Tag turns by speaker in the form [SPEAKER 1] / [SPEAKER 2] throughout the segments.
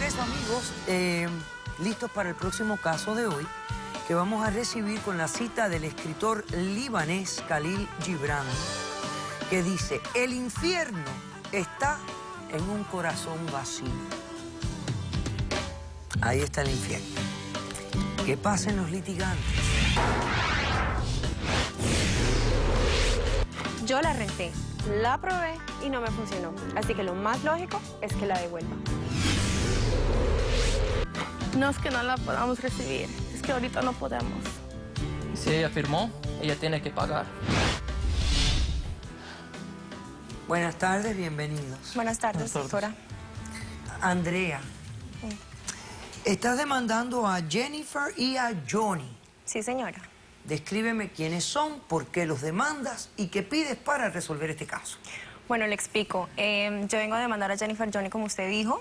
[SPEAKER 1] regreso, amigos, listos para el próximo caso de hoy, que vamos a recibir con la cita del escritor libanés Khalil Gibran, que dice: el infierno está en un corazón vacío. Ahí está el infierno. ¿Qué pasa en los litigantes?
[SPEAKER 2] Yo la renté, la probé y no me funcionó. Así que lo más lógico es que la devuelva.
[SPEAKER 3] No es que no la podamos recibir, es que ahorita no podemos.
[SPEAKER 4] Si ella firmó, ella tiene que pagar.
[SPEAKER 1] Buenas tardes, bienvenidos.
[SPEAKER 2] Buenas tardes, doctora.
[SPEAKER 1] Andrea, estás demandando a Jennifer y a Johnny.
[SPEAKER 2] Sí, señora.
[SPEAKER 1] Descríbeme quiénes son, por qué los demandas y qué pides para resolver este caso.
[SPEAKER 2] Bueno, le explico. Yo vengo a demandar a Jennifer Johnny, como usted dijo,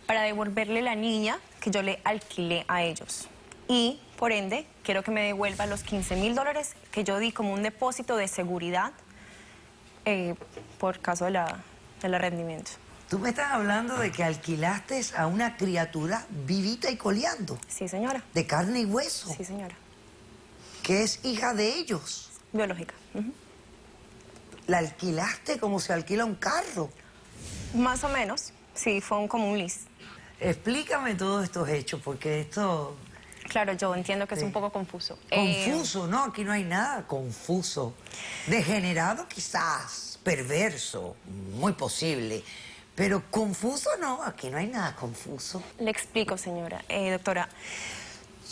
[SPEAKER 2] para devolverle la niña que yo le alquilé a ellos. Y, por ende, quiero que me devuelva los $15,000 que yo di como un depósito de seguridad por caso del arrendamiento.
[SPEAKER 1] Tú me estás hablando de que alquilaste a una criatura vivita y coleando.
[SPEAKER 2] Sí, señora.
[SPEAKER 1] De carne y hueso.
[SPEAKER 2] Sí, señora.
[SPEAKER 1] Que es hija de ellos.
[SPEAKER 2] Biológica.
[SPEAKER 1] ¿La alquilaste como se alquila un carro?
[SPEAKER 2] Más o menos. Sí, fue como un lease.
[SPEAKER 1] Explícame todos estos hechos, porque esto...
[SPEAKER 2] Claro, yo entiendo que es un poco confuso.
[SPEAKER 1] Confuso, no, aquí no hay nada confuso. Degenerado quizás, perverso, muy posible. Pero confuso no, aquí no hay nada confuso.
[SPEAKER 2] Le explico, señora. Doctora,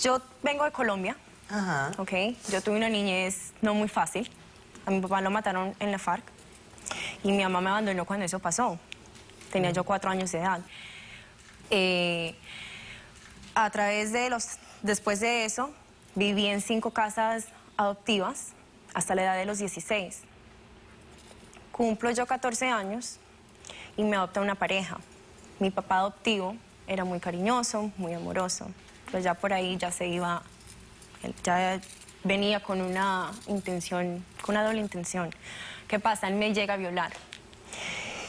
[SPEAKER 2] yo vengo de Colombia.
[SPEAKER 1] Ajá.
[SPEAKER 2] ¿Ok? Yo tuve una niñez no muy fácil. A mi papá lo mataron en la FARC. Y mi mamá me abandonó cuando eso pasó. Tenía yo 4 años de edad. Después de eso, viví en 5 casas adoptivas hasta la edad de los 16. Cumplo yo 14 años y me adopta una pareja. Mi papá adoptivo era muy cariñoso, muy amoroso, pero ya por ahí ya se iba, ya venía con una intención, con una doble intención. ¿Qué pasa? Él me llega a violar.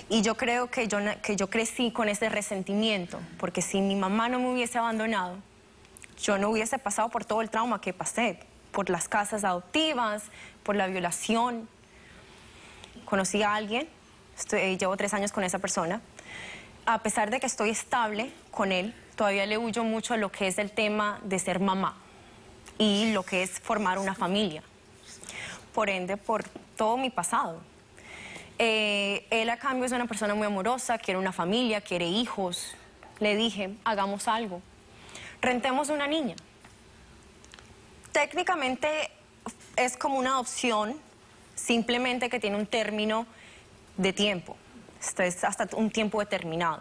[SPEAKER 2] Y yo creo que yo crecí con ese resentimiento, porque si mi mamá no me hubiese abandonado, yo no hubiese pasado por todo el trauma que pasé, por las casas adoptivas, por la violación. Conocí a alguien, llevo 3 años con esa persona. A pesar de que estoy estable con él, todavía le huyo mucho a lo que es el tema de ser mamá y lo que es formar una familia. Por ende, por todo mi pasado. Él a cambio es una persona muy amorosa, quiere una familia, quiere hijos. Le dije, hagamos algo. Rentemos una niña. Técnicamente es como una adopción, simplemente que tiene un término de tiempo. Esto es hasta un tiempo determinado.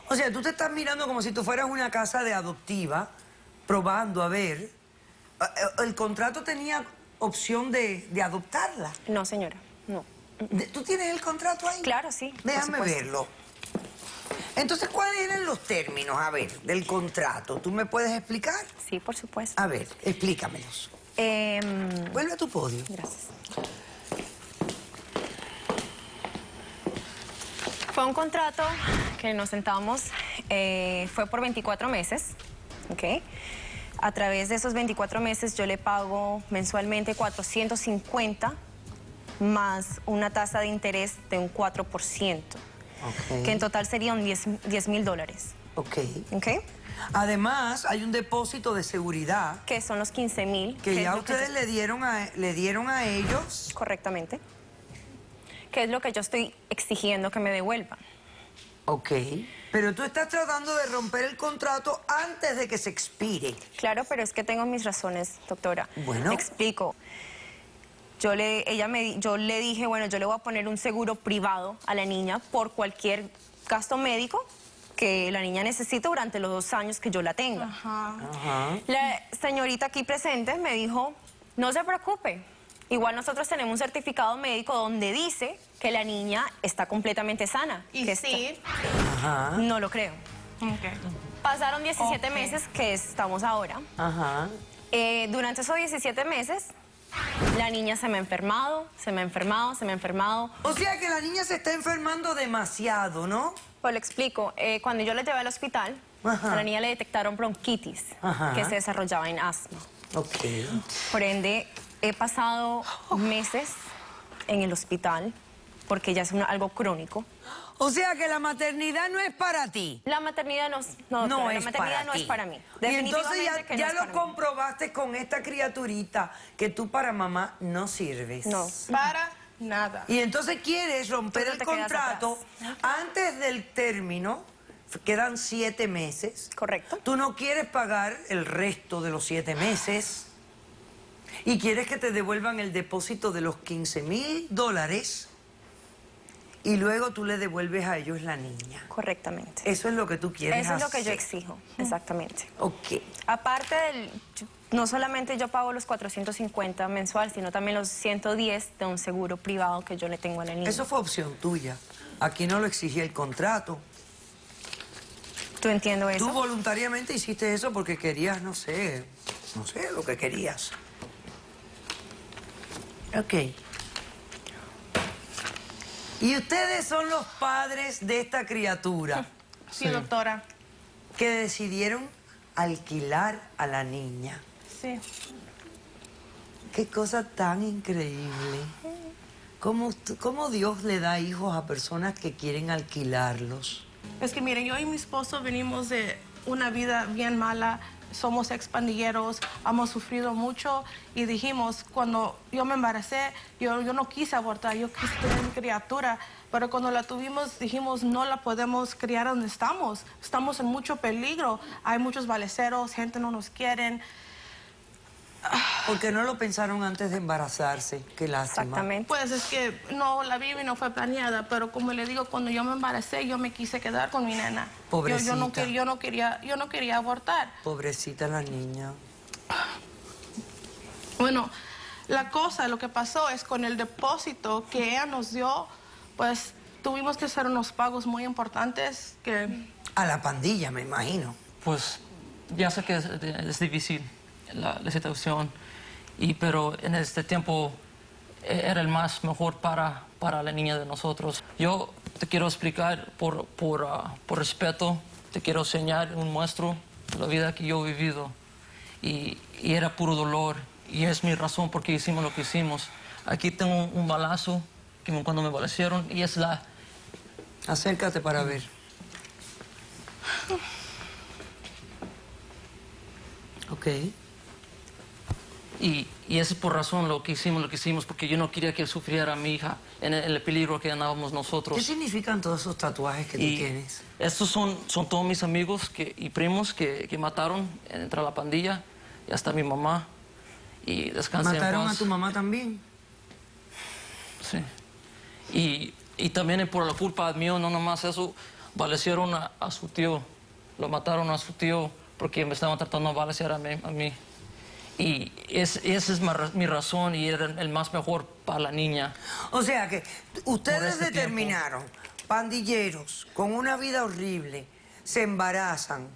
[SPEAKER 1] O sea, tú te estás mirando como si tú fueras una casa de adoptiva, probando a ver. ¿El contrato tenía opción de adoptarla?
[SPEAKER 2] No, señora, no.
[SPEAKER 1] ¿Tú tienes el contrato ahí?
[SPEAKER 2] Claro, sí.
[SPEAKER 1] Déjame verlo. Entonces, ¿cuáles eran los términos, a ver, del contrato? ¿Tú me puedes explicar?
[SPEAKER 2] Sí, por supuesto.
[SPEAKER 1] A ver, explícamelos. Vuelve a tu podio.
[SPEAKER 2] Gracias. Fue un contrato que nos sentamos, fue por 24 meses, ¿ok? A través de esos 24 meses yo le pago mensualmente 450 más una tasa de interés de un 4%, que en total serían $10,000.
[SPEAKER 1] Ok.
[SPEAKER 2] ¿Ok?
[SPEAKER 1] Además, hay un depósito de seguridad.
[SPEAKER 2] Que son los 15,000.
[SPEAKER 1] Que ya ustedes le dieron a ellos.
[SPEAKER 2] Correctamente. Que es lo que yo estoy exigiendo que me devuelvan.
[SPEAKER 1] Ok. Pero tú estás tratando de romper el contrato antes de que se expire.
[SPEAKER 2] Claro, pero es que tengo mis razones, doctora.
[SPEAKER 1] Bueno.
[SPEAKER 2] Te explico. Yo le dije, bueno, yo le voy a poner un seguro privado a la niña por cualquier gasto médico que la niña necesite durante los 2 años que yo la tenga.
[SPEAKER 1] Ajá.
[SPEAKER 2] La señorita aquí presente me dijo, no se preocupe, igual nosotros tenemos un certificado médico donde dice que la niña está completamente sana.
[SPEAKER 3] ¿Y sí?
[SPEAKER 1] Ajá.
[SPEAKER 2] No lo creo.
[SPEAKER 3] Okay.
[SPEAKER 2] Pasaron 17 meses, que estamos ahora.
[SPEAKER 1] Ajá.
[SPEAKER 2] Durante esos 17 meses, la niña se me ha enfermado, se me ha enfermado.
[SPEAKER 1] O sea que la niña se está enfermando demasiado, ¿no?
[SPEAKER 2] Pues le explico. Cuando yo la llevé al hospital,
[SPEAKER 1] Ajá.
[SPEAKER 2] A la niña le detectaron bronquitis,
[SPEAKER 1] Ajá.
[SPEAKER 2] que se desarrollaba en asma.
[SPEAKER 1] Ok.
[SPEAKER 2] Por ende, he pasado meses en el hospital porque ya es algo crónico.
[SPEAKER 1] O sea que la maternidad no es para ti.
[SPEAKER 2] La maternidad no,
[SPEAKER 1] No
[SPEAKER 2] doctora,
[SPEAKER 1] es
[SPEAKER 2] la maternidad
[SPEAKER 1] para
[SPEAKER 2] no
[SPEAKER 1] ti.
[SPEAKER 2] es para mí.
[SPEAKER 1] Y entonces
[SPEAKER 2] Definitivamente que
[SPEAKER 1] ya
[SPEAKER 2] no es
[SPEAKER 1] lo
[SPEAKER 2] para mí.
[SPEAKER 1] comprobaste con esta criaturita que tú para mamá no sirves.
[SPEAKER 2] No.
[SPEAKER 3] Para nada.
[SPEAKER 1] Y entonces quieres romper
[SPEAKER 2] Tú no
[SPEAKER 1] el
[SPEAKER 2] te quedas
[SPEAKER 1] contrato antes del término, quedan 7 meses.
[SPEAKER 2] Correcto.
[SPEAKER 1] Tú no quieres pagar el resto de los 7 meses y quieres que te devuelvan el depósito de los $15,000 y luego tú le devuelves a ellos la niña.
[SPEAKER 2] Correctamente.
[SPEAKER 1] Eso es lo que tú quieres
[SPEAKER 2] Eso es lo que yo
[SPEAKER 1] hacer.
[SPEAKER 2] exijo, exactamente.
[SPEAKER 1] Ok.
[SPEAKER 2] Aparte no solamente yo pago los 450 mensual, sino también los 110 de un seguro privado que yo le tengo a la niña.
[SPEAKER 1] Eso fue opción tuya. Aquí no lo exigía el contrato.
[SPEAKER 2] ¿Tú entiendo eso?
[SPEAKER 1] Tú voluntariamente hiciste eso porque querías, no sé lo que querías. Ok. Y ustedes son los padres de esta criatura
[SPEAKER 3] Sí, doctora.
[SPEAKER 1] que decidieron alquilar a la niña.
[SPEAKER 3] Sí.
[SPEAKER 1] Qué cosa tan increíble. ¿Cómo Dios le da hijos a personas que quieren alquilarlos?
[SPEAKER 3] Es que miren, yo y mi esposo venimos de una vida bien mala, somos expandilleros, hemos sufrido mucho y dijimos, cuando yo me embaracé, yo no quise abortar, yo quise tener mi criatura, pero cuando la tuvimos dijimos, no la podemos criar donde estamos en mucho peligro, hay muchos balaceros, gente no nos quieren.
[SPEAKER 1] Porque no lo pensaron antes de embarazarse. Qué lástima.
[SPEAKER 2] Exactamente.
[SPEAKER 3] Pues es que no, la Bibi no fue planeada, pero como le digo, cuando yo me embaracé, yo me quise quedar con mi nena.
[SPEAKER 1] Pobrecita.
[SPEAKER 3] Yo no quería abortar.
[SPEAKER 1] Pobrecita la niña.
[SPEAKER 3] Bueno, lo que pasó es con el depósito que ella nos dio, pues tuvimos que hacer unos pagos muy importantes que...
[SPEAKER 1] A la pandilla, me imagino.
[SPEAKER 4] Pues ya sé que es difícil la situación, pero en este tiempo era el más mejor para la niña de nosotros. Yo te quiero explicar por respeto, te quiero enseñar un muestro de la vida que yo he vivido y era puro dolor y es mi razón por qué hicimos lo que hicimos. Aquí tengo un balazo cuando me balacieron y es la...
[SPEAKER 1] Acércate para ver. Ok.
[SPEAKER 4] Y es por razón lo que hicimos, porque yo no quería que sufriera a mi hija en el peligro que andábamos nosotros.
[SPEAKER 1] ¿Qué significan todos esos tatuajes que tú tienes?
[SPEAKER 4] Estos son todos mis amigos y primos que mataron entre la pandilla y hasta mi mamá. Y descansen en
[SPEAKER 1] ¿Mataron
[SPEAKER 4] paz.
[SPEAKER 1] a tu mamá también?
[SPEAKER 4] Sí. Y también por la culpa mía, no nomás eso, balacieron a su tío. Lo mataron a su tío porque me estaban tratando de balacear a mí. Y esa es mi razón y era el más mejor para la niña.
[SPEAKER 1] O sea que ustedes
[SPEAKER 4] Por este
[SPEAKER 1] determinaron, pandilleros, con una vida horrible, se embarazan.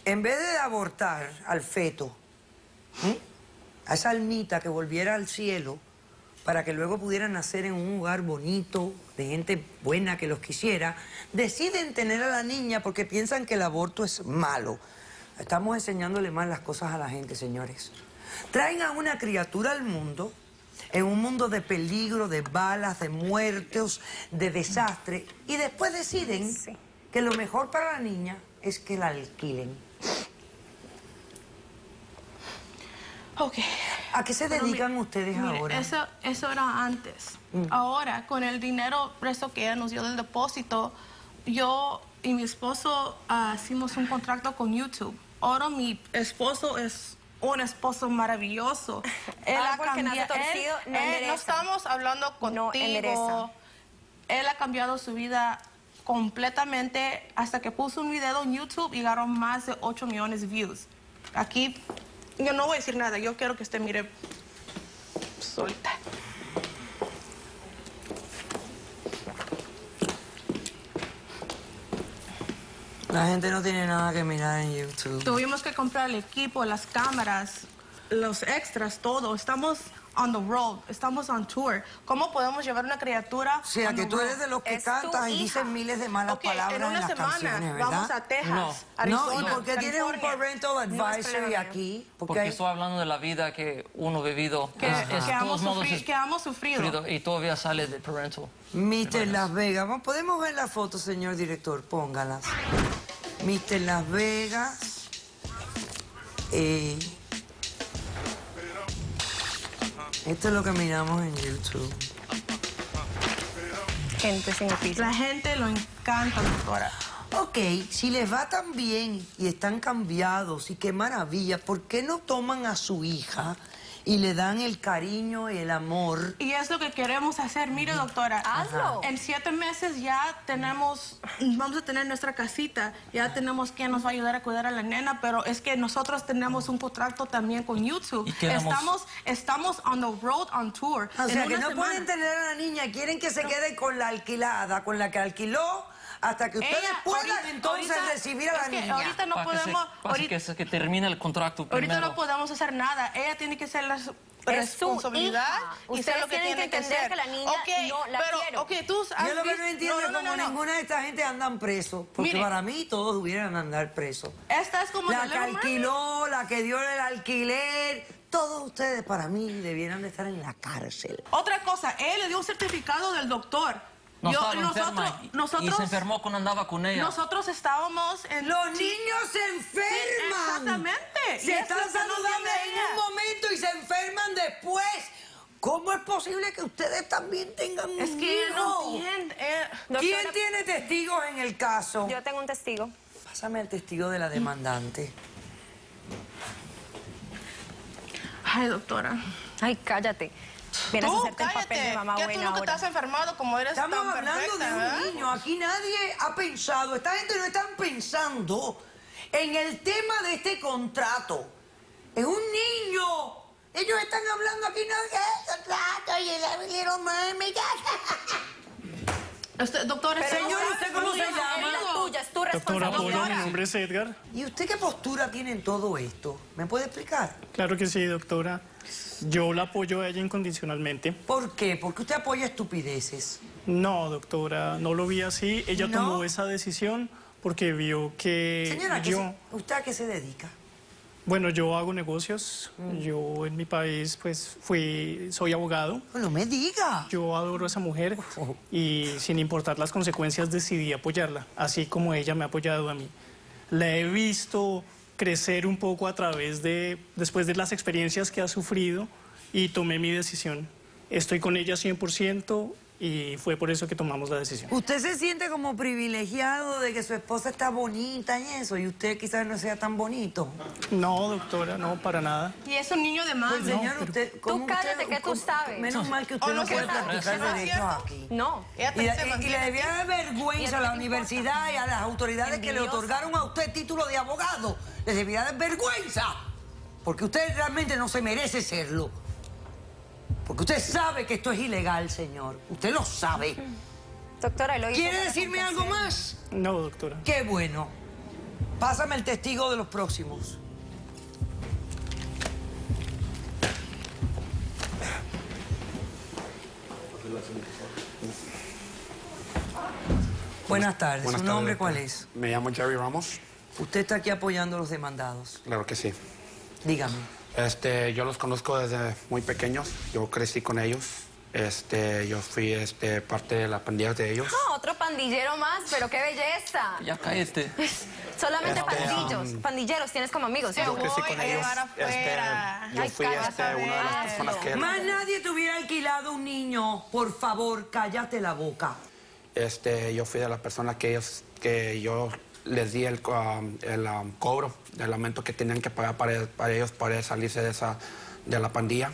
[SPEAKER 1] En vez de abortar al feto, a esa almita que volviera al cielo, para que luego pudieran nacer en un lugar bonito, de gente buena que los quisiera, deciden tener a la niña porque piensan que el aborto es malo. Estamos enseñándole mal las cosas a la gente, señores. Traen a una criatura al mundo, en un mundo de peligro, de balas, de muertos, de desastre, y después deciden que lo mejor para la niña es que la alquilen.
[SPEAKER 3] Ok.
[SPEAKER 1] ¿A qué se dedican ustedes
[SPEAKER 3] Mire,
[SPEAKER 1] ahora?
[SPEAKER 3] eso era antes. Ahora, con el dinero preso que ella nos dio del depósito, yo y mi esposo hicimos un contrato con YouTube. Ahora mi esposo es un esposo maravilloso.
[SPEAKER 2] Árbol que nace torcido, no endereza.
[SPEAKER 3] No estamos hablando
[SPEAKER 2] No endereza.
[SPEAKER 3] contigo. Él ha cambiado su vida completamente hasta que puso un video en YouTube y ganó más de 8 millones de views. Aquí, yo no voy a decir nada. Yo quiero que usted mire solita.
[SPEAKER 1] La gente no tiene nada que mirar en YouTube.
[SPEAKER 3] Tuvimos que comprar el equipo, las cámaras, los extras, todo. Estamos on the road, estamos on tour. ¿Cómo podemos llevar una criatura?
[SPEAKER 1] O sea,
[SPEAKER 3] on
[SPEAKER 1] que
[SPEAKER 3] the
[SPEAKER 1] tú
[SPEAKER 3] road?
[SPEAKER 1] eres de los que
[SPEAKER 2] Es
[SPEAKER 1] cantas
[SPEAKER 2] tu
[SPEAKER 1] y
[SPEAKER 2] hija.
[SPEAKER 1] dices miles de malas
[SPEAKER 3] Ok,
[SPEAKER 1] palabras
[SPEAKER 3] en
[SPEAKER 1] en
[SPEAKER 3] una
[SPEAKER 1] las
[SPEAKER 3] semana
[SPEAKER 1] canciones, ¿verdad?
[SPEAKER 3] vamos a Texas, Arizona,
[SPEAKER 1] No, ¿y por qué tienes un
[SPEAKER 3] California.
[SPEAKER 1] parental
[SPEAKER 2] No es
[SPEAKER 1] advisory
[SPEAKER 2] problema mío.
[SPEAKER 1] aquí?
[SPEAKER 4] Porque estoy hablando de la vida que uno ha vivido.
[SPEAKER 3] Que,
[SPEAKER 4] Es-
[SPEAKER 3] que,
[SPEAKER 4] de
[SPEAKER 3] hemos
[SPEAKER 4] todos modos
[SPEAKER 3] sufrido,
[SPEAKER 4] es
[SPEAKER 3] que hemos sufrido.
[SPEAKER 4] y todavía sale de parental.
[SPEAKER 1] Mr. Las Vegas. ¿Podemos ver la foto, señor director? Póngalas. Mr. Las Vegas. Esto es lo que miramos en YouTube.
[SPEAKER 2] Gente sin oficio.
[SPEAKER 3] La gente lo encanta, doctora.
[SPEAKER 1] Ok, si les va tan bien y están cambiados y qué maravilla, ¿por qué no toman a su hija y le dan el cariño y el amor?
[SPEAKER 3] Y es lo que queremos hacer. Mire, doctora.
[SPEAKER 2] Hazlo.
[SPEAKER 3] En 7 meses ya vamos a tener nuestra casita. Ya tenemos quien nos va a ayudar a cuidar a la nena, pero es que nosotros tenemos un contrato también con YouTube.
[SPEAKER 4] Y queremos-
[SPEAKER 3] Estamos on the road, on tour.
[SPEAKER 1] O
[SPEAKER 3] En
[SPEAKER 1] sea, que
[SPEAKER 3] una
[SPEAKER 1] no
[SPEAKER 3] semana.
[SPEAKER 1] pueden tener a la niña, quieren que se quede con la alquilada, con la que alquiló, hasta que ustedes
[SPEAKER 3] Ella,
[SPEAKER 1] puedan
[SPEAKER 3] ahorita-
[SPEAKER 1] entonces
[SPEAKER 3] ahorita-
[SPEAKER 1] recibir a la
[SPEAKER 3] es que
[SPEAKER 1] niña.
[SPEAKER 3] ahorita no podemos...
[SPEAKER 4] Que termine el contrato
[SPEAKER 3] Ahorita
[SPEAKER 4] primero.
[SPEAKER 3] no podemos hacer nada. Ella tiene que ser la
[SPEAKER 2] su
[SPEAKER 3] responsabilidad
[SPEAKER 2] hija.
[SPEAKER 3] y
[SPEAKER 2] Ustedes
[SPEAKER 3] ser lo que
[SPEAKER 2] tienen
[SPEAKER 3] tiene
[SPEAKER 2] que entender
[SPEAKER 3] ser.
[SPEAKER 2] que la niña no la
[SPEAKER 3] pero,
[SPEAKER 2] quiero.
[SPEAKER 3] ok, tú has
[SPEAKER 1] Yo lo que
[SPEAKER 3] visto-
[SPEAKER 1] no entiendo es cómo
[SPEAKER 3] no.
[SPEAKER 1] ninguna de esta gente andan presos, porque
[SPEAKER 3] Mire.
[SPEAKER 1] para mí todos hubieran andar presos.
[SPEAKER 3] Esta es como
[SPEAKER 1] La
[SPEAKER 3] The
[SPEAKER 1] que
[SPEAKER 3] Little Mermaid.
[SPEAKER 1] alquiló, la que dio el alquiler, todos ustedes para mí debieran de estar en la cárcel.
[SPEAKER 3] Otra cosa, él le dio un certificado del doctor.
[SPEAKER 4] No estaba enferma y se enfermó cuando andaba con ella.
[SPEAKER 3] Nosotros estábamos en...
[SPEAKER 1] Los niños se enferman.
[SPEAKER 3] Exactamente.
[SPEAKER 1] Se
[SPEAKER 3] Y es
[SPEAKER 1] están
[SPEAKER 3] lo que no
[SPEAKER 1] saludables
[SPEAKER 3] entiende
[SPEAKER 1] en
[SPEAKER 3] ella.
[SPEAKER 1] un momento y se enferman después. ¿Cómo es posible que ustedes también tengan un
[SPEAKER 3] Es que él no
[SPEAKER 1] hijo?
[SPEAKER 3] entiende.
[SPEAKER 1] ¿Quién
[SPEAKER 2] Doctora-
[SPEAKER 1] tiene testigos en el caso?
[SPEAKER 2] Yo tengo un testigo.
[SPEAKER 1] Pásame el testigo de la demandante.
[SPEAKER 3] Ay, doctora.
[SPEAKER 2] Ay, cállate. Vienes a
[SPEAKER 3] Tú,
[SPEAKER 2] hacerte el papel
[SPEAKER 3] cállate.
[SPEAKER 2] de mamá
[SPEAKER 3] Que tú
[SPEAKER 2] buena
[SPEAKER 3] nunca
[SPEAKER 2] ahora.
[SPEAKER 3] estás enfermado como eres
[SPEAKER 1] Estamos
[SPEAKER 3] tan
[SPEAKER 1] hablando
[SPEAKER 3] perfecta,
[SPEAKER 1] de un
[SPEAKER 3] ¿verdad?
[SPEAKER 1] niño. Aquí nadie ha pensado, esta gente no están pensando en el tema de este contrato. Es un niño. Ellos están hablando aquí no de contrato y el Little Mermaid.
[SPEAKER 3] Doctora,
[SPEAKER 1] Señor, ¿usted cómo se llama?
[SPEAKER 2] Es la tuya, es tu
[SPEAKER 5] Doctora
[SPEAKER 2] responsabilidad.
[SPEAKER 5] Polo, mi nombre es Edgar.
[SPEAKER 1] ¿Y usted qué postura tiene en todo esto? ¿Me puede explicar?
[SPEAKER 5] Claro que sí, doctora. Yo la apoyo a ella incondicionalmente.
[SPEAKER 1] ¿Por qué? Porque usted apoya estupideces.
[SPEAKER 5] No, doctora, no lo vi así. Ella
[SPEAKER 1] ¿No?
[SPEAKER 5] tomó esa decisión porque vio que
[SPEAKER 1] Señora, ¿usted a qué se dedica?
[SPEAKER 5] Bueno, yo hago negocios. Yo en mi país, pues, soy abogado.
[SPEAKER 1] No me diga.
[SPEAKER 5] Yo adoro a esa mujer y sin importar las consecuencias decidí apoyarla, así como ella me ha apoyado a mí. La he visto crecer un poco después de las experiencias que ha sufrido y tomé mi decisión. Estoy con ella 100% y fue por eso que tomamos la decisión.
[SPEAKER 1] ¿Usted se siente como privilegiado de que su esposa está bonita y eso, y usted quizás no sea tan bonito?
[SPEAKER 5] No, doctora, no, para nada.
[SPEAKER 3] Y es un niño de más.
[SPEAKER 1] Pues, señor, usted... ¿cómo
[SPEAKER 2] cállate,
[SPEAKER 1] usted-
[SPEAKER 2] que tú
[SPEAKER 1] cómo-
[SPEAKER 2] sabes.
[SPEAKER 1] Menos mal que usted
[SPEAKER 3] O
[SPEAKER 1] no
[SPEAKER 3] no
[SPEAKER 1] puede
[SPEAKER 3] sé,
[SPEAKER 1] practicar
[SPEAKER 3] ¿no es
[SPEAKER 1] derechos
[SPEAKER 3] cierto?
[SPEAKER 1] aquí.
[SPEAKER 2] No.
[SPEAKER 3] Ella
[SPEAKER 1] Y,
[SPEAKER 3] también se
[SPEAKER 1] y
[SPEAKER 3] mantiene
[SPEAKER 1] le debía dar vergüenza a la universidad y a las autoridades que le
[SPEAKER 2] Envidiosa.
[SPEAKER 1] otorgaron a usted título de abogado. Les debía dar vergüenza. Porque usted realmente no se merece serlo. Porque usted sabe que esto es ilegal, señor. Usted lo sabe.
[SPEAKER 2] Doctora, lo hizo
[SPEAKER 1] ¿Quiere
[SPEAKER 2] para
[SPEAKER 1] decirme algo
[SPEAKER 2] complacer.
[SPEAKER 1] más?
[SPEAKER 5] No, doctora.
[SPEAKER 1] Qué bueno. Pásame el testigo de los próximos. Buenas tardes.
[SPEAKER 6] Buenas
[SPEAKER 1] ¿Su
[SPEAKER 6] tardes,
[SPEAKER 1] nombre
[SPEAKER 6] doctor.
[SPEAKER 1] cuál es?
[SPEAKER 6] Me llamo Jerry Ramos.
[SPEAKER 1] Usted está aquí apoyando a los demandados.
[SPEAKER 6] Claro que sí.
[SPEAKER 1] Dígame.
[SPEAKER 6] Yo los conozco desde muy pequeños. Yo crecí con ellos. Yo fui parte de la pandilla de ellos.
[SPEAKER 2] Ah, otro pandillero más, pero qué belleza.
[SPEAKER 4] Ya cállate.
[SPEAKER 2] Solamente pandilleros tienes como amigos.
[SPEAKER 3] Te
[SPEAKER 2] ¿no?
[SPEAKER 6] Yo crecí
[SPEAKER 3] voy
[SPEAKER 6] con
[SPEAKER 3] a
[SPEAKER 6] ellos.
[SPEAKER 3] llevar afuera.
[SPEAKER 6] Yo
[SPEAKER 2] Ay,
[SPEAKER 6] fui
[SPEAKER 2] cállate,
[SPEAKER 6] una de las
[SPEAKER 2] hazlo.
[SPEAKER 6] personas que...
[SPEAKER 1] Más nadie te hubiera alquilado un niño. Por favor, cállate la boca.
[SPEAKER 6] Yo fui de la persona que yo les di el cobro del aumento que tenían que pagar para ellos para salirse de la pandilla.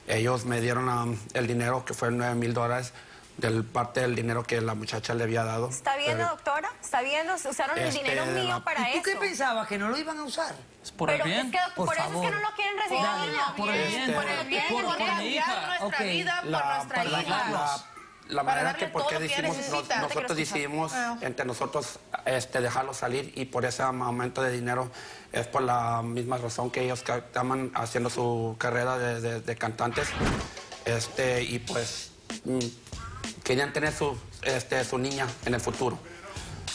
[SPEAKER 6] Ellos me dieron el dinero, que fue $9,000, del parte del dinero que la muchacha le había dado.
[SPEAKER 2] ¿Está viendo, doctora? ¿Está viendo? Usaron el dinero mío para
[SPEAKER 1] ¿Y tú
[SPEAKER 2] eso.
[SPEAKER 1] qué pensabas? ¿Que no lo iban a usar?
[SPEAKER 4] Es por
[SPEAKER 2] Pero
[SPEAKER 4] el bien.
[SPEAKER 2] es que por eso
[SPEAKER 1] favor.
[SPEAKER 2] es que no lo quieren recibir.
[SPEAKER 3] Por
[SPEAKER 2] niña.
[SPEAKER 4] por el bien,
[SPEAKER 3] por el bien,
[SPEAKER 4] por
[SPEAKER 3] por
[SPEAKER 4] mi
[SPEAKER 3] cambiar
[SPEAKER 4] hija.
[SPEAKER 3] nuestra
[SPEAKER 1] Ok.
[SPEAKER 3] vida por nuestra hija.
[SPEAKER 6] La
[SPEAKER 3] Para
[SPEAKER 6] manera que
[SPEAKER 3] darle
[SPEAKER 6] por qué
[SPEAKER 3] todo lo que
[SPEAKER 6] decimos,
[SPEAKER 3] necesita.
[SPEAKER 6] nosotros decidimos
[SPEAKER 3] Ah, ok.
[SPEAKER 6] entre nosotros dejarlo salir y por ese aumento de dinero es por la misma razón que ellos que estaban haciendo su carrera de cantantes y pues querían tener su niña en el futuro.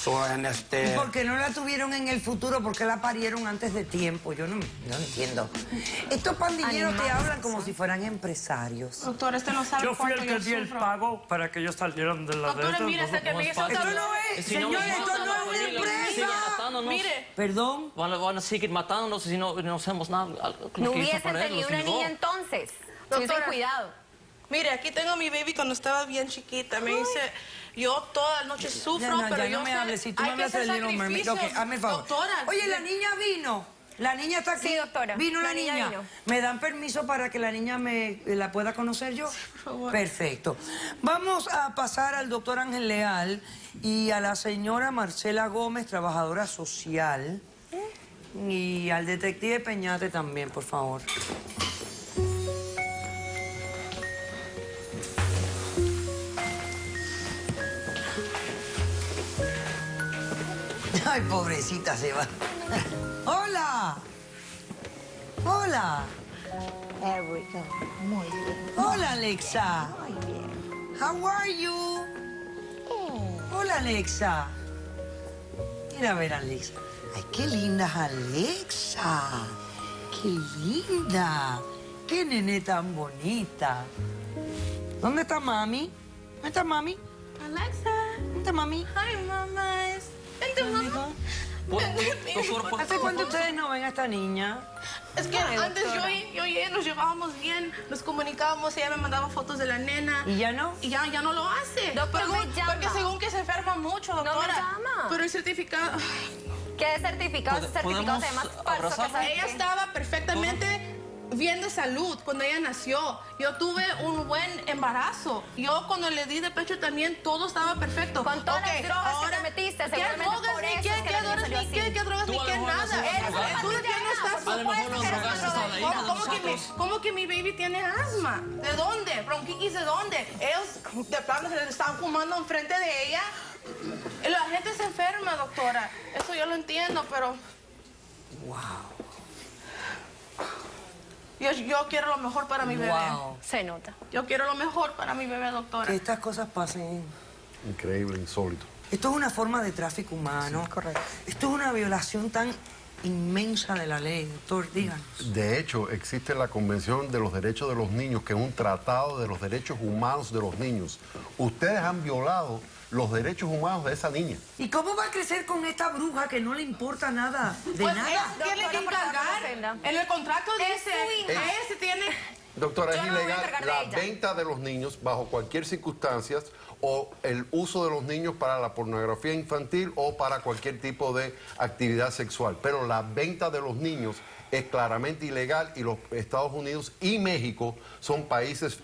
[SPEAKER 1] ¿Y por qué no la tuvieron en el futuro? ¿Por qué la parieron antes de tiempo? Yo no entiendo. Estos pandilleros te hablan como si fueran empresarios.
[SPEAKER 3] Doctora, este no sabe
[SPEAKER 7] Yo fui
[SPEAKER 3] cuánto
[SPEAKER 7] el que di el
[SPEAKER 3] sufro.
[SPEAKER 7] pago para que ellos salieran de la
[SPEAKER 3] Doctora,
[SPEAKER 7] deuda.
[SPEAKER 3] mira, hasta que me hizo
[SPEAKER 4] pasa.
[SPEAKER 1] Esto
[SPEAKER 3] todo.
[SPEAKER 1] no es,
[SPEAKER 4] Si no
[SPEAKER 1] señor,
[SPEAKER 4] nos
[SPEAKER 1] esto
[SPEAKER 4] matan,
[SPEAKER 1] no es
[SPEAKER 4] la
[SPEAKER 1] una
[SPEAKER 4] familia sigue
[SPEAKER 1] empresa.
[SPEAKER 4] matándonos.
[SPEAKER 3] Mire,
[SPEAKER 1] Perdón.
[SPEAKER 4] Van a seguir matándonos si no hacemos nada. Lo
[SPEAKER 2] No
[SPEAKER 4] que hizo
[SPEAKER 2] hubiesen
[SPEAKER 4] para él,
[SPEAKER 2] tenido
[SPEAKER 4] los
[SPEAKER 2] una
[SPEAKER 4] ayudó.
[SPEAKER 2] niña entonces.
[SPEAKER 3] Doctora.
[SPEAKER 2] Tuviesen cuidado.
[SPEAKER 3] mire, aquí tengo a mi baby cuando estaba bien chiquita. Me dice, yo toda la noche sufro,
[SPEAKER 1] Ya
[SPEAKER 3] pero
[SPEAKER 1] no
[SPEAKER 3] yo
[SPEAKER 1] me
[SPEAKER 3] sé,
[SPEAKER 1] hables. Si tú me
[SPEAKER 3] hay que
[SPEAKER 1] hablas
[SPEAKER 3] hacer
[SPEAKER 1] del Little Mermaid. Ok,
[SPEAKER 3] sacrificios.
[SPEAKER 1] hazme el favor.
[SPEAKER 3] Doctora.
[SPEAKER 1] Oye, la niña vino. La niña está aquí.
[SPEAKER 2] Sí, doctora.
[SPEAKER 1] Vino la
[SPEAKER 2] La niña
[SPEAKER 1] niña.
[SPEAKER 2] vino.
[SPEAKER 1] ¿Me dan permiso para que la niña la pueda conocer yo?
[SPEAKER 3] por favor.
[SPEAKER 1] Perfecto. Vamos a pasar al doctor Ángel Leal y a la señora Marcela Gómez, trabajadora social. Y al detective Peñate también, por favor. Ay, pobrecita se va. ¡Hola! ¡Hola!
[SPEAKER 8] There we go. Muy bien.
[SPEAKER 1] ¡Hola, Alexa!
[SPEAKER 8] Muy bien.
[SPEAKER 1] How are you? Hola, Alexa. Mira a ver, Alexa. Ay, qué linda es Alexa. Qué linda. Qué nene tan bonita. ¿Dónde está mami? ¿Dónde está mami?
[SPEAKER 3] Alexa.
[SPEAKER 1] ¿Dónde está mami?
[SPEAKER 3] Hi, mamás. Vente, mamá.
[SPEAKER 4] Doctor,
[SPEAKER 1] ¿Hace cuánto ustedes no ven a esta niña?
[SPEAKER 3] Es que antes yo y ella nos llevábamos bien, nos comunicábamos, ella me mandaba fotos de la nena.
[SPEAKER 1] ¿Y ya no?
[SPEAKER 3] Y ya no lo hace.
[SPEAKER 2] Doctor,
[SPEAKER 3] Según-
[SPEAKER 2] me llama.
[SPEAKER 3] Porque según que se enferma mucho,
[SPEAKER 2] No me
[SPEAKER 3] doctora.
[SPEAKER 2] llama.
[SPEAKER 3] Pero el certificado...
[SPEAKER 2] ¿Qué certificado? Ese certificado
[SPEAKER 4] ¿Podemos
[SPEAKER 2] además falso.
[SPEAKER 4] abrazarla?
[SPEAKER 2] que sabe
[SPEAKER 3] Ella
[SPEAKER 2] qué.
[SPEAKER 3] estaba perfectamente bien de salud cuando ella nació. Yo tuve un buen embarazo. Yo cuando le di de pecho también todo estaba perfecto.
[SPEAKER 2] Con todas
[SPEAKER 3] Ok,
[SPEAKER 2] las drogas que
[SPEAKER 3] ahora,
[SPEAKER 2] te metiste,
[SPEAKER 3] ¿qué
[SPEAKER 2] seguramente
[SPEAKER 3] drogas
[SPEAKER 2] por
[SPEAKER 3] ni
[SPEAKER 2] eso
[SPEAKER 3] qué,
[SPEAKER 2] es que
[SPEAKER 3] qué
[SPEAKER 2] la niña
[SPEAKER 3] drogas
[SPEAKER 2] salió
[SPEAKER 3] ni
[SPEAKER 2] así.
[SPEAKER 3] qué drogas
[SPEAKER 4] Tú
[SPEAKER 3] ni
[SPEAKER 4] a lo
[SPEAKER 3] qué
[SPEAKER 4] mejor no
[SPEAKER 3] nada?
[SPEAKER 4] sabes
[SPEAKER 2] Eres una
[SPEAKER 3] Tú de qué no estás
[SPEAKER 2] pandillera, por
[SPEAKER 4] A lo mejor
[SPEAKER 2] supuesto
[SPEAKER 4] los
[SPEAKER 2] que eres
[SPEAKER 4] drogaste
[SPEAKER 2] una
[SPEAKER 4] a la hija de
[SPEAKER 2] drogadicta.
[SPEAKER 3] ¿Cómo que mi baby tiene asma? ¿De dónde? ¿Bronquitis de dónde? Ellos de plano se le están fumando enfrente de ella. La gente se enferma, doctora. Eso yo lo entiendo, pero
[SPEAKER 1] Wow.
[SPEAKER 3] yo quiero lo mejor para mi bebé.
[SPEAKER 1] Wow.
[SPEAKER 2] Se nota.
[SPEAKER 3] Yo quiero lo mejor para mi bebé, doctora.
[SPEAKER 1] Que estas cosas pasen.
[SPEAKER 9] Increíble, insólito.
[SPEAKER 1] Esto es una forma de tráfico humano.
[SPEAKER 8] correcto.
[SPEAKER 1] Esto es una violación tan inmensa de la ley, doctor. Díganos.
[SPEAKER 9] De hecho, existe la Convención de los Derechos de los Niños, que es un tratado de los derechos humanos de los niños. Ustedes han violado los derechos humanos de esa niña.
[SPEAKER 1] ¿Y cómo va a crecer con esta bruja que no le importa nada? De
[SPEAKER 3] Pues
[SPEAKER 1] nada.
[SPEAKER 3] ella tiene que
[SPEAKER 2] Doctora, por favor, no
[SPEAKER 3] encargar.
[SPEAKER 2] ofenda.
[SPEAKER 3] En el contrato
[SPEAKER 2] Es
[SPEAKER 3] dice,
[SPEAKER 2] su hija.
[SPEAKER 3] ella se tiene...
[SPEAKER 9] Doctora,
[SPEAKER 2] Yo
[SPEAKER 9] es
[SPEAKER 2] no me voy a
[SPEAKER 9] ilegal
[SPEAKER 2] encargar de
[SPEAKER 9] la
[SPEAKER 2] ella.
[SPEAKER 9] venta de los niños bajo cualquier circunstancia o el uso de los niños para la pornografía infantil o para cualquier tipo de actividad sexual. Pero la venta de los niños es claramente ilegal y los Estados Unidos y México son países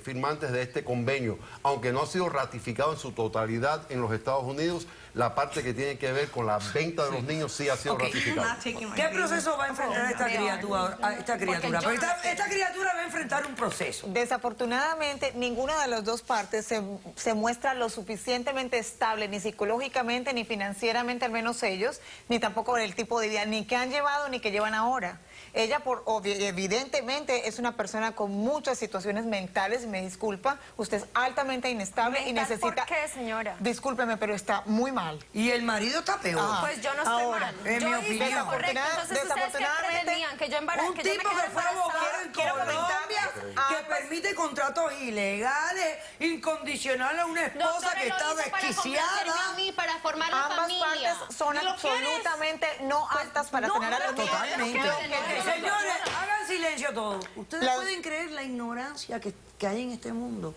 [SPEAKER 9] firmantes de este convenio. Aunque no ha sido ratificado en su totalidad en los Estados Unidos, la parte que tiene que ver con la venta de los niños sí ha sido
[SPEAKER 1] Ok.
[SPEAKER 9] ratificada.
[SPEAKER 1] ¿Qué proceso va a enfrentar esta criatura?
[SPEAKER 2] yo
[SPEAKER 1] Porque
[SPEAKER 2] no sé.
[SPEAKER 1] esta criatura va a enfrentar un proceso.
[SPEAKER 8] Desafortunadamente, ninguna de las dos partes se muestra lo suficientemente estable, ni psicológicamente, ni financieramente, al menos ellos, ni tampoco el tipo de vida, ni que han llevado, ni que llevan ahora. Ella, evidentemente, es una persona con muchas situaciones mentales, me disculpa, usted es altamente inestable y
[SPEAKER 2] ¿Mental
[SPEAKER 8] necesita...
[SPEAKER 2] por qué, señora?
[SPEAKER 8] Discúlpeme, pero está muy mal.
[SPEAKER 1] Y el marido está peor.
[SPEAKER 8] Ajá.
[SPEAKER 2] Pues yo no estoy
[SPEAKER 8] Ahora,
[SPEAKER 2] mal.
[SPEAKER 1] en
[SPEAKER 2] Yo
[SPEAKER 1] mi
[SPEAKER 2] hice
[SPEAKER 1] opinión.
[SPEAKER 2] lo correcto. Entonces, ¿ustedes qué
[SPEAKER 8] Desafortunadamente,
[SPEAKER 2] pretendían? Que yo
[SPEAKER 1] Un
[SPEAKER 2] que yo me
[SPEAKER 1] tipo
[SPEAKER 2] quedara
[SPEAKER 1] que fue abogado
[SPEAKER 2] embarazada.
[SPEAKER 1] en
[SPEAKER 8] quiero
[SPEAKER 1] Colombia,
[SPEAKER 8] comentarles,
[SPEAKER 1] que
[SPEAKER 8] ambas-
[SPEAKER 1] permite contratos ilegales, incondicionales a una esposa
[SPEAKER 10] Doctora,
[SPEAKER 1] que
[SPEAKER 10] lo
[SPEAKER 1] está
[SPEAKER 10] hizo para complacerme
[SPEAKER 1] desquiciada.
[SPEAKER 10] a mí, para formar la
[SPEAKER 8] Ambas
[SPEAKER 10] familia.
[SPEAKER 8] partes son
[SPEAKER 3] ¿Y lo
[SPEAKER 8] absolutamente no aptas para tener a los niños.
[SPEAKER 1] Totalmente.
[SPEAKER 8] Creo que-
[SPEAKER 1] Señores, hagan silencio todos. Ustedes
[SPEAKER 8] La-
[SPEAKER 1] pueden creer la ignorancia que hay en este mundo.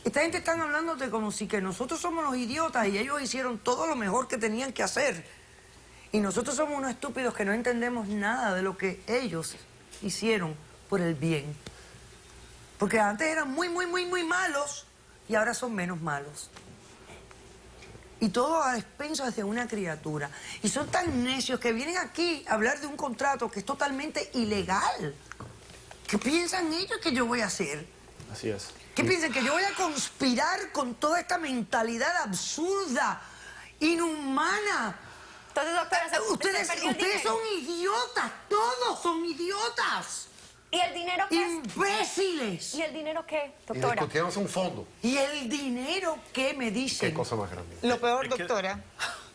[SPEAKER 1] Esta gente están hablándote como si que nosotros somos los idiotas y ellos hicieron todo lo mejor que tenían que hacer. Y nosotros somos unos estúpidos que no entendemos nada de lo que ellos hicieron por el bien. Porque antes eran muy malos y ahora son menos malos. Y todo a expensas de una criatura. Y son tan necios que vienen aquí a hablar de un contrato que es totalmente ilegal. ¿Qué piensan ellos que yo voy a hacer?
[SPEAKER 11] Así es.
[SPEAKER 1] ¿Qué piensan? ¿Que yo voy a conspirar con toda esta mentalidad absurda, inhumana?
[SPEAKER 2] Entonces, doctora,
[SPEAKER 1] Ustedes son idiotas, todos son idiotas.
[SPEAKER 2] ¿Y el dinero qué?
[SPEAKER 1] ¡Imbéciles!
[SPEAKER 2] ¿Y el dinero qué,
[SPEAKER 9] Y
[SPEAKER 2] doctora?
[SPEAKER 9] discutíamos un fondo.
[SPEAKER 1] ¿Y el dinero qué me dicen?
[SPEAKER 9] Qué cosa más grande.
[SPEAKER 8] Lo peor, doctora.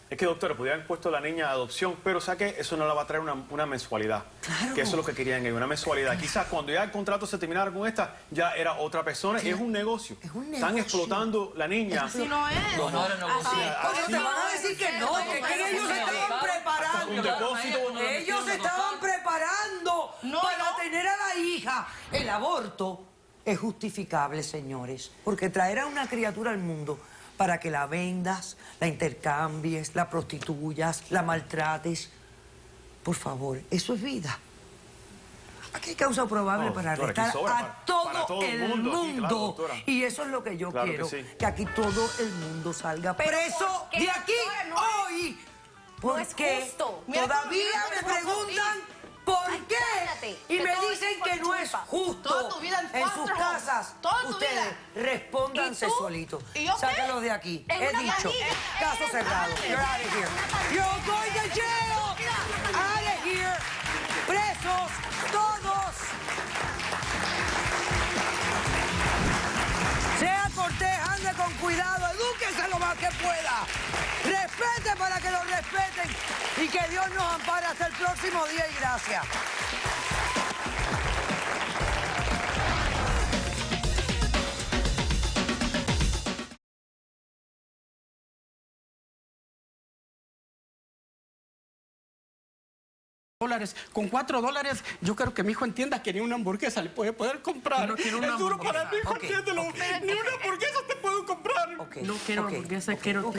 [SPEAKER 10] Es que, doctora, pudieran puesto la niña a adopción, pero ¿sabe qué? Eso no le va a traer una mensualidad.
[SPEAKER 1] Claro.
[SPEAKER 10] Que eso es lo que querían ellos, una mensualidad. Quizás cuando ya el contrato se terminara con esta, ya era otra persona. Es un negocio.
[SPEAKER 1] Es un
[SPEAKER 10] Están
[SPEAKER 1] negocio.
[SPEAKER 10] explotando la niña.
[SPEAKER 3] Así no es.
[SPEAKER 4] No era negocio.
[SPEAKER 1] Oye, te van a decir que no, que ellos se estaban preparando.
[SPEAKER 10] Un depósito.
[SPEAKER 1] Ellos se estaban preparando para tener a la hija. El aborto es justificable, señores, porque traer a una criatura al mundo para que la vendas, la intercambies, la prostituyas, la maltrates. Por favor, eso es vida. Aquí hay causa probable
[SPEAKER 10] No,
[SPEAKER 1] para
[SPEAKER 10] doctora, aquí
[SPEAKER 1] arrestar
[SPEAKER 10] sobra
[SPEAKER 1] a
[SPEAKER 10] para
[SPEAKER 1] todo el
[SPEAKER 10] mundo aquí,
[SPEAKER 1] mundo.
[SPEAKER 10] claro, doctora.
[SPEAKER 1] Y eso es lo que yo
[SPEAKER 10] Claro que
[SPEAKER 1] quiero,
[SPEAKER 10] sí.
[SPEAKER 1] que aquí todo el mundo salga
[SPEAKER 2] Pero
[SPEAKER 1] preso
[SPEAKER 2] ¿por qué,
[SPEAKER 1] de aquí
[SPEAKER 2] doctora? No
[SPEAKER 1] hoy.
[SPEAKER 2] no es
[SPEAKER 1] Porque
[SPEAKER 2] justo.
[SPEAKER 1] todavía me preguntan por
[SPEAKER 2] Ay,
[SPEAKER 1] qué.
[SPEAKER 2] cállate,
[SPEAKER 1] Y
[SPEAKER 2] que
[SPEAKER 1] me
[SPEAKER 2] todo
[SPEAKER 1] dicen
[SPEAKER 2] es por
[SPEAKER 1] que
[SPEAKER 2] tu
[SPEAKER 1] no es
[SPEAKER 2] culpa.
[SPEAKER 1] justo.
[SPEAKER 3] Toda tu vida en
[SPEAKER 1] En sus
[SPEAKER 3] foster home.
[SPEAKER 1] casas,
[SPEAKER 3] Toda tu
[SPEAKER 1] ustedes
[SPEAKER 3] vida.
[SPEAKER 1] respóndanse
[SPEAKER 3] ¿Y tú?
[SPEAKER 1] solitos.
[SPEAKER 3] ¿Y yo qué?
[SPEAKER 1] Sáquenlos de aquí.
[SPEAKER 2] En
[SPEAKER 1] He
[SPEAKER 2] una
[SPEAKER 1] dicho.
[SPEAKER 2] pandilla.
[SPEAKER 1] Caso
[SPEAKER 2] Eres
[SPEAKER 1] cerrado.
[SPEAKER 2] madre.
[SPEAKER 1] You're out of here. You're going to jail. Out of here. Presos todos. Sea cortés, ande con cuidado, edúquese lo más que pueda. Respete para que lo respeten y que Dios nos ampare hasta el próximo día y gracias.
[SPEAKER 11] $4. Con $4, yo quiero que mi hijo entienda que ni una hamburguesa le puede poder comprar.
[SPEAKER 1] No quiero una
[SPEAKER 11] es duro
[SPEAKER 1] hamburguesa.
[SPEAKER 11] para mi hijo,
[SPEAKER 1] Ok,
[SPEAKER 11] entiéndelo.
[SPEAKER 1] ok.
[SPEAKER 11] Ni una hamburguesa te puedo comprar.
[SPEAKER 1] Ok,
[SPEAKER 11] No quiero
[SPEAKER 1] ok,
[SPEAKER 11] hamburguesa,
[SPEAKER 1] ok,
[SPEAKER 11] quiero...
[SPEAKER 1] ok.